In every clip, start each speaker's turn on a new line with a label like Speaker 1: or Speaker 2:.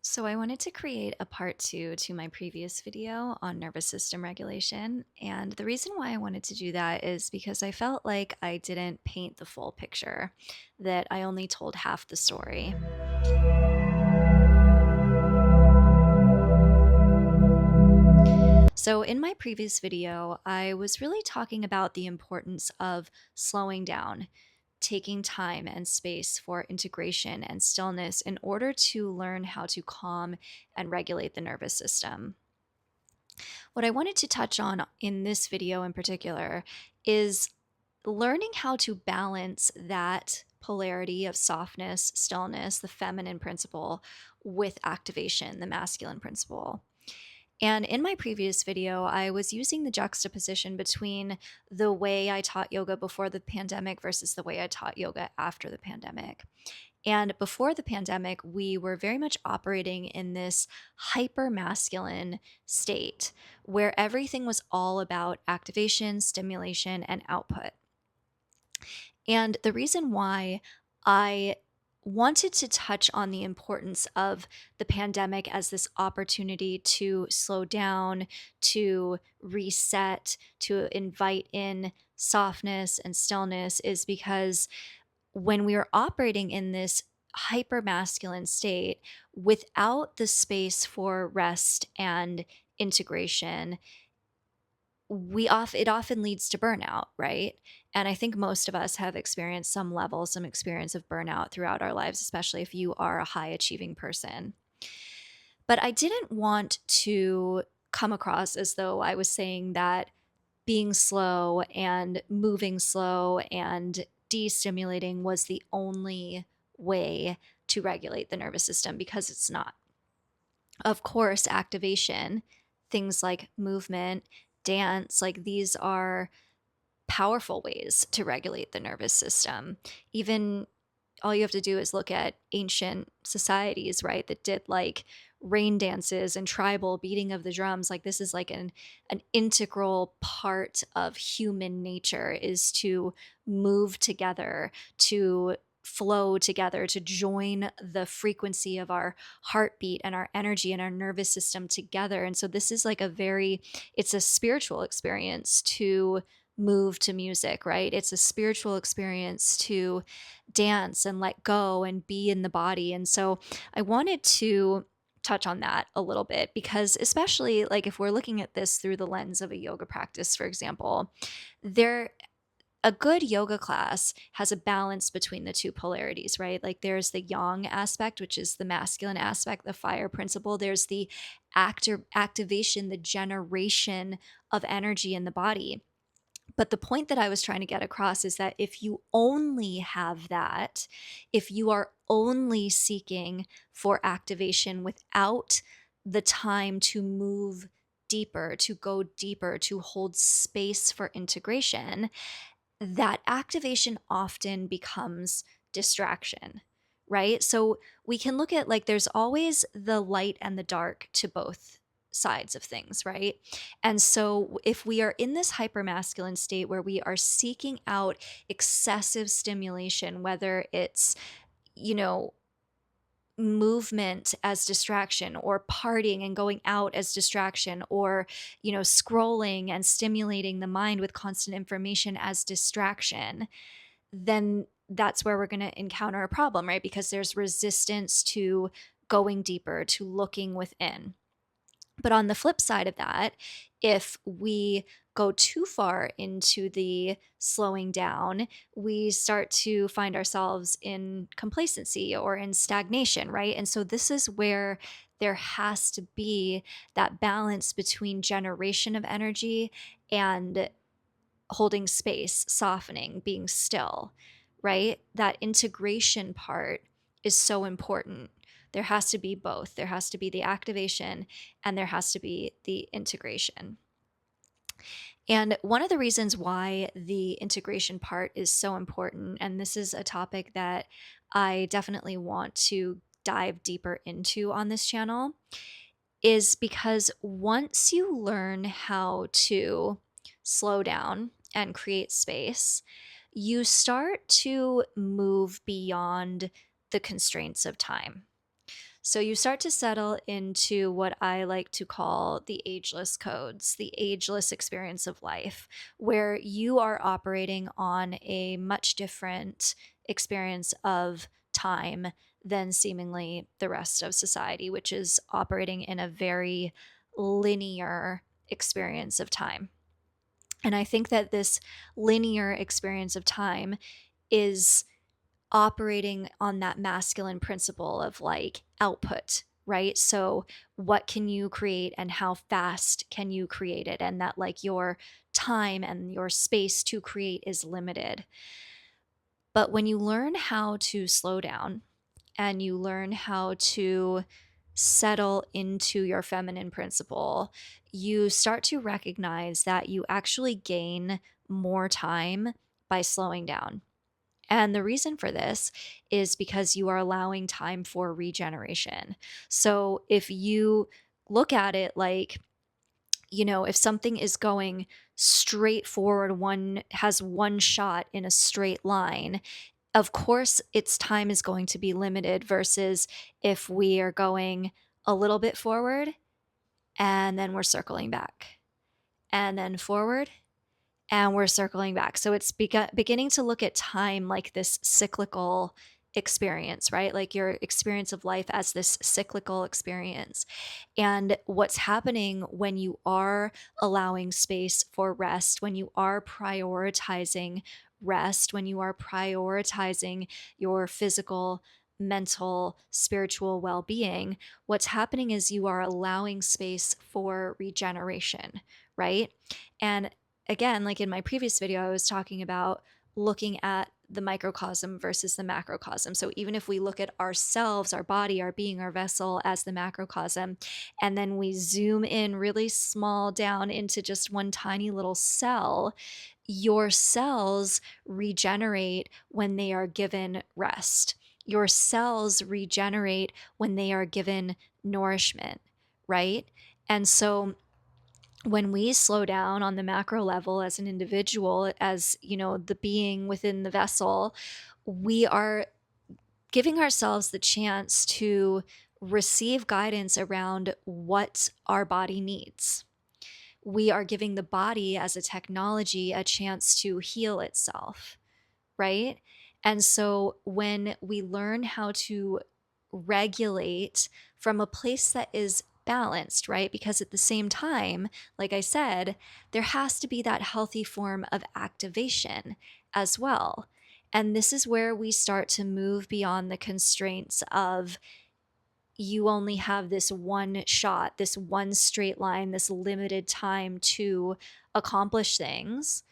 Speaker 1: So I wanted to create a part two to my previous video on nervous system regulation. And the reason why I wanted to do that is because I felt like I didn't paint the full picture, that I only told half the story. So in my previous video, I was really talking about the importance of slowing down, taking time and space for integration and stillness in order to learn how to calm and regulate the nervous system. What I wanted to touch on in this video in particular is learning how to balance that polarity of softness, stillness, the feminine principle, with activation, the masculine principle. And in my previous video, I was using the juxtaposition between the way I taught yoga before the pandemic versus the way I taught yoga after the pandemic. And before the pandemic, we were very much operating in this hyper masculine state where everything was all about activation, stimulation, and output. And the reason why I wanted to touch on the importance of the pandemic as this opportunity to slow down, to reset, to invite in softness and stillness is because when we are operating in this hyper masculine state without the space for rest and integration, it often leads to burnout, right? And I think most of us have experienced some experience of burnout throughout our lives, especially if you are a high achieving person. But I didn't want to come across as though I was saying that being slow and moving slow and destimulating was the only way to regulate the nervous system, because it's not. Of course, activation, things like movement, dance, like these are powerful ways to regulate the nervous system. Even all you have to do is look at ancient societies, right, that did like rain dances and tribal beating of the drums. Like this is like an integral part of human nature, is to move together, to flow together, to join the frequency of our heartbeat and our energy and our nervous system together. And so this is like it's a spiritual experience to move to music, right? It's a spiritual experience to dance and let go and be in the body. And so I wanted to touch on that a little bit, because especially like if we're looking at this through the lens of a yoga practice, for example, there a good yoga class has a balance between the two polarities, right? Like there's the yang aspect, which is the masculine aspect, the fire principle. There's the activation, the generation of energy in the body. But the point that I was trying to get across is that if you only have that, if you are only seeking for activation without the time to move deeper, to go deeper, to hold space for integration, that activation often becomes distraction, right? So we can look at like there's always the light and the dark to both sides of things, right? And so if we are in this hypermasculine state where we are seeking out excessive stimulation, whether it's, you know, movement as distraction, or partying and going out as distraction, or scrolling and stimulating the mind with constant information as distraction, then that's where we're going to encounter a problem, right? Because there's resistance to going deeper, to looking within. But on the flip side of that, if we go too far into the slowing down, we start to find ourselves in complacency or in stagnation, right? And so this is where there has to be that balance between generation of energy and holding space, softening, being still, right? That integration part is so important. There has to be both. There has to be the activation and there has to be the integration. And one of the reasons why the integration part is so important, and this is a topic that I definitely want to dive deeper into on this channel, is because once you learn how to slow down and create space, you start to move beyond the constraints of time. So you start to settle into what I like to call the ageless codes, the ageless experience of life, where you are operating on a much different experience of time than seemingly the rest of society, which is operating in a very linear experience of time. And I think that this linear experience of time is operating on that masculine principle of like output, right? So, what can you create and how fast can you create it? And that like your time and your space to create is limited. But when you learn how to slow down and you learn how to settle into your feminine principle, you start to recognize that you actually gain more time by slowing down. And the reason for this is because you are allowing time for regeneration. So if you look at it like, if something is going straight forward, one has one shot in a straight line, of course its time is going to be limited versus if we are going a little bit forward and then we're circling back and then forward and we're circling back. So it's beginning to look at time like this cyclical experience, right? Like your experience of life as this cyclical experience. And what's happening when you are allowing space for rest, when you are prioritizing rest, when you are prioritizing your physical, mental, spiritual well being, what's happening is you are allowing space for regeneration, right? And again, like in my previous video, I was talking about looking at the microcosm versus the macrocosm. So even if we look at ourselves, our body, our being, our vessel as the macrocosm, and then we zoom in really small down into just one tiny little cell, your cells regenerate when they are given rest. Your cells regenerate when they are given nourishment, right? And so when we slow down on the macro level as an individual, as the being within the vessel, we are giving ourselves the chance to receive guidance around what our body needs. We are giving the body as a technology a chance to heal itself, right? And so when we learn how to regulate from a place that is balanced, right? Because at the same time, like I said, there has to be that healthy form of activation as well. And this is where we start to move beyond the constraints of you only have this one shot, this one straight line, this limited time to accomplish things,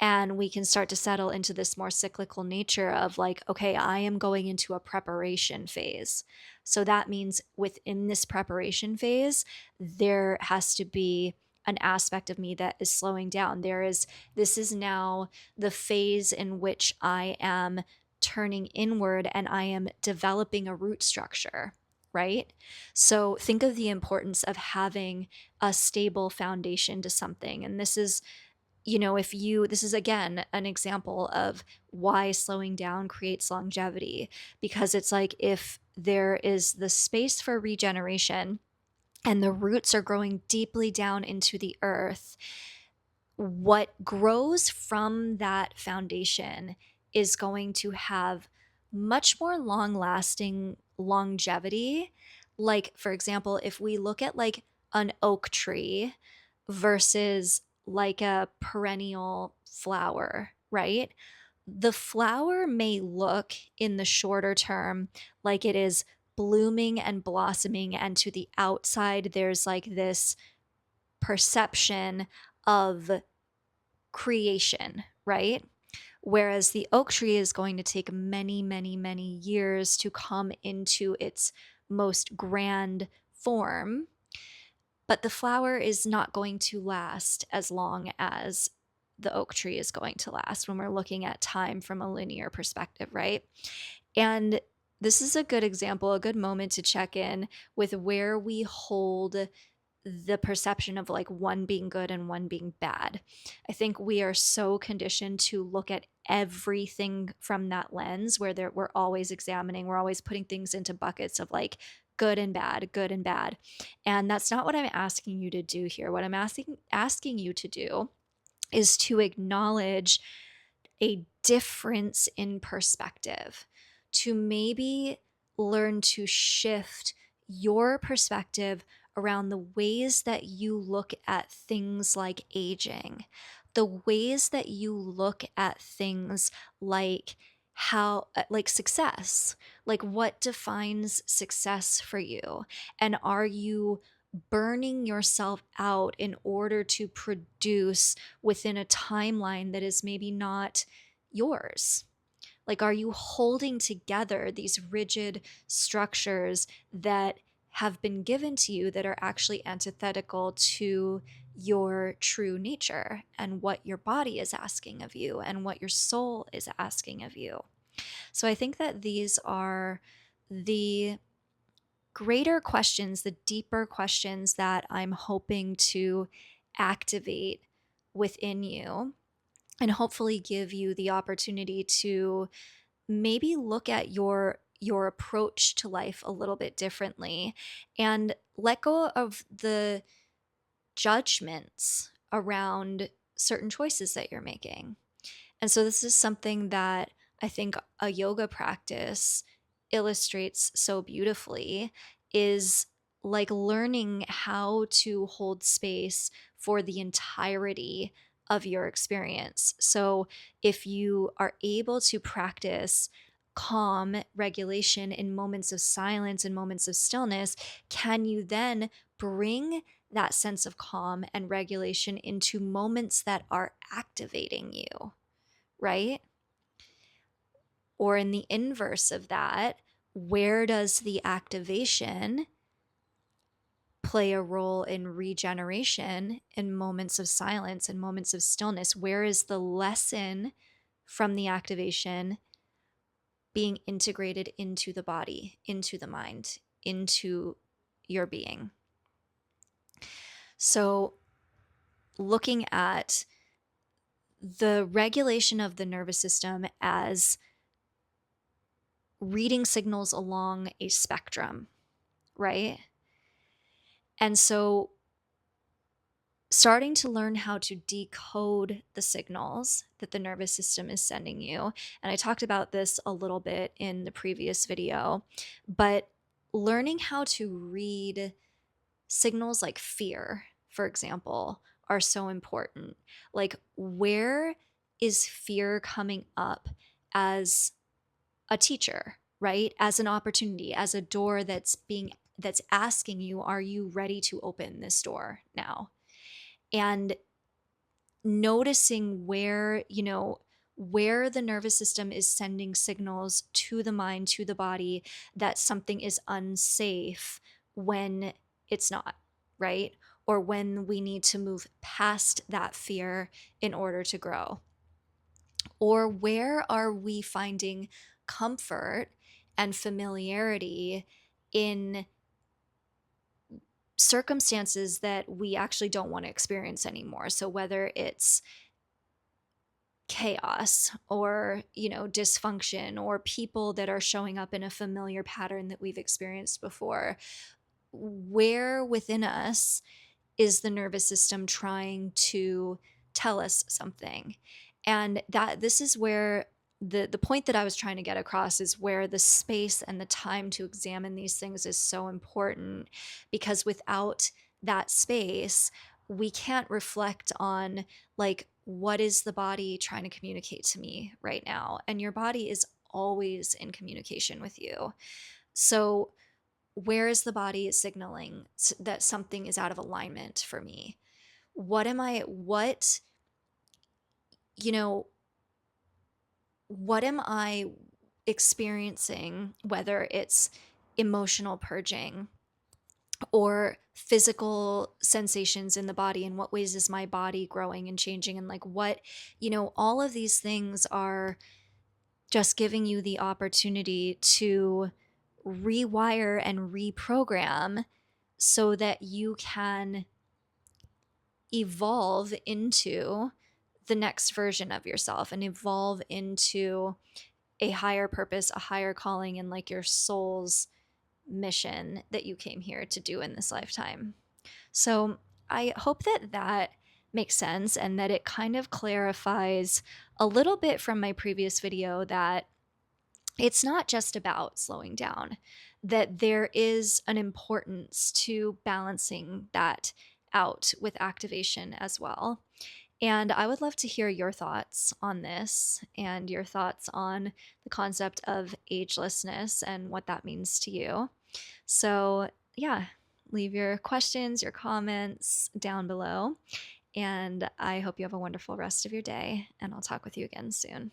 Speaker 1: and we can start to settle into this more cyclical nature of like, okay, I am going into a preparation phase. So that means within this preparation phase, there has to be an aspect of me that is slowing down. This is now the phase in which I am turning inward and I am developing a root structure, right? So think of the importance of having a stable foundation to something. And this is this is again an example of why slowing down creates longevity, because it's like if there is the space for regeneration and the roots are growing deeply down into the earth, what grows from that foundation is going to have much more long lasting longevity. Like, for example, if we look at like an oak tree versus like a perennial flower, right? The flower may look in the shorter term like it is blooming and blossoming, and to the outside, there's like this perception of creation, right? Whereas the oak tree is going to take many, many, many years to come into its most grand form. But the flower is not going to last as long as the oak tree is going to last when we're looking at time from a linear perspective, right? And this is a good example, a good moment to check in with where we hold the perception of like one being good and one being bad. I think we are so conditioned to look at everything from that lens where we're always examining, we're always putting things into buckets of like good and bad, good and bad. And that's not what I'm asking you to do here. What I'm asking you to do is to acknowledge a difference in perspective, to maybe learn to shift your perspective around the ways that you look at things like aging, the ways that you look at things like like success, like what defines success for you. And are you burning yourself out in order to produce within a timeline that is maybe not yours? Like, are you holding together these rigid structures that have been given to you that are actually antithetical to your true nature and what your body is asking of you and what your soul is asking of you? So I think that these are the greater questions, the deeper questions that I'm hoping to activate within you, and hopefully give you the opportunity to maybe look at your approach to life a little bit differently and let go of the judgments around certain choices that you're making. And so this is something that I think a yoga practice illustrates so beautifully, is like learning how to hold space for the entirety of your experience. So if you are able to practice calm regulation in moments of silence and moments of stillness, can you then bring that sense of calm and regulation into moments that are activating you? Right? Or in the inverse of that, where does the activation play a role in regeneration in moments of silence and moments of stillness? Where is the lesson from the activation being integrated into the body, into the mind, into your being? So, looking at the regulation of the nervous system as reading signals along a spectrum, right? And so starting to learn how to decode the signals that the nervous system is sending you. And I talked about this a little bit in the previous video, but learning how to read signals like fear, for example, are so important. Like, where is fear coming up as a teacher, right? As an opportunity, as a door that's asking you, are you ready to open this door now? And noticing where the nervous system is sending signals to the mind, to the body, that something is unsafe when it's not, right? Or when we need to move past that fear in order to grow. Or where are we finding comfort and familiarity in circumstances that we actually don't want to experience anymore? So whether it's chaos or, dysfunction, or people that are showing up in a familiar pattern that we've experienced before, where within us is the nervous system trying to tell us something? And that this is where the point that I was trying to get across is where the space and the time to examine these things is so important, because without that space, we can't reflect on, like, what is the body trying to communicate to me right now? And your body is always in communication with you. So where is the body signaling that something is out of alignment for me? You know, what am I experiencing, whether it's emotional purging or physical sensations in the body? In what ways is my body growing and changing? And like, all of these things are just giving you the opportunity to rewire and reprogram so that you can evolve into the next version of yourself and evolve into a higher purpose, a higher calling, and like your soul's mission that you came here to do in this lifetime. So I hope that that makes sense and that it kind of clarifies a little bit from my previous video that it's not just about slowing down, that there is an importance to balancing that out with activation as well. And I would love to hear your thoughts on this and your thoughts on the concept of agelessness and what that means to you. So, yeah, leave your questions, your comments down below. And I hope you have a wonderful rest of your day, and I'll talk with you again soon.